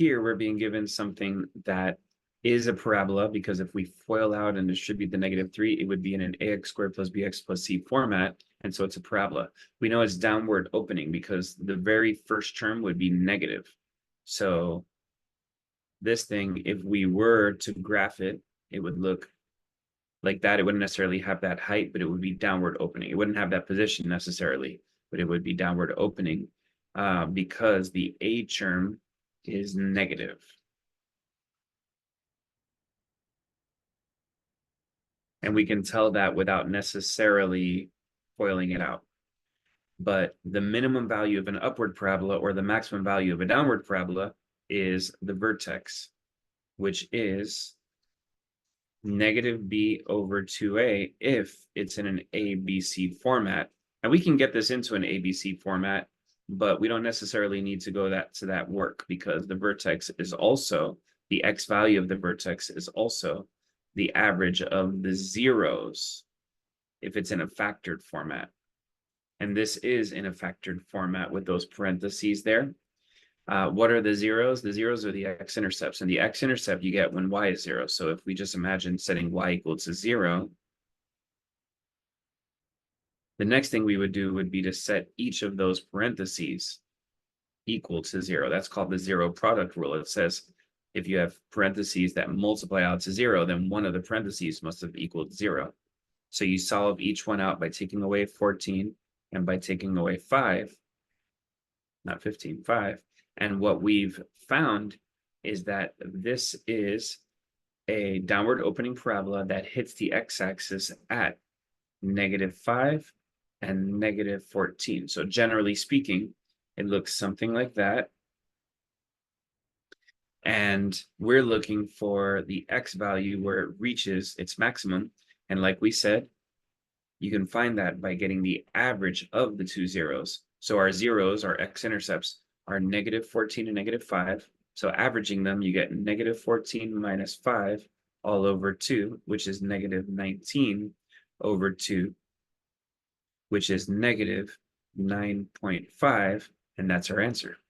here we're being given something that is a parabola, because if we FOIL out and distribute the -3, it would be in an ax squared plus bx plus c format, and so it's a parabola. We know it's downward opening because the very first term would be negative. So this thing, if we were to graph it, it would look like that. It wouldn't necessarily have that height, but it would be downward opening. It wouldn't have that position necessarily, but it would be downward opening because the a term is negative. And we can tell that without necessarily FOILing it out. But the minimum value of an upward parabola or the maximum value of a downward parabola is the vertex, which is negative b over 2a if it's in an ABC format. And we can get this into an ABC format, but we don't necessarily need to go to that work, because the vertex is also, the x value of the vertex is also the average of the zeros if it's in a factored format. And this is in a factored format with those parentheses there. What are the zeros? The zeros are the x-intercepts, and the x-intercept you get when y is 0. So if we just imagine setting y equal to 0, the next thing we would do would be to set each of those parentheses equal to 0. That's called the zero product rule. It says if you have parentheses that multiply out to 0, then one of the parentheses must have equaled 0. So you solve each one out by taking away 14 and by taking away 5, not 15, 5. And what we've found is that this is a downward opening parabola that hits the x-axis at -5 and -14. So generally speaking, it looks something like that. And we're looking for the x value where it reaches its maximum. And like we said, you can find that by getting the average of the two zeros. So our zeros, our x-intercepts, are -14 and -5. So averaging them, you get -14 minus 5 all over 2, which is -19 over 2, which is -9.5, and that's our answer.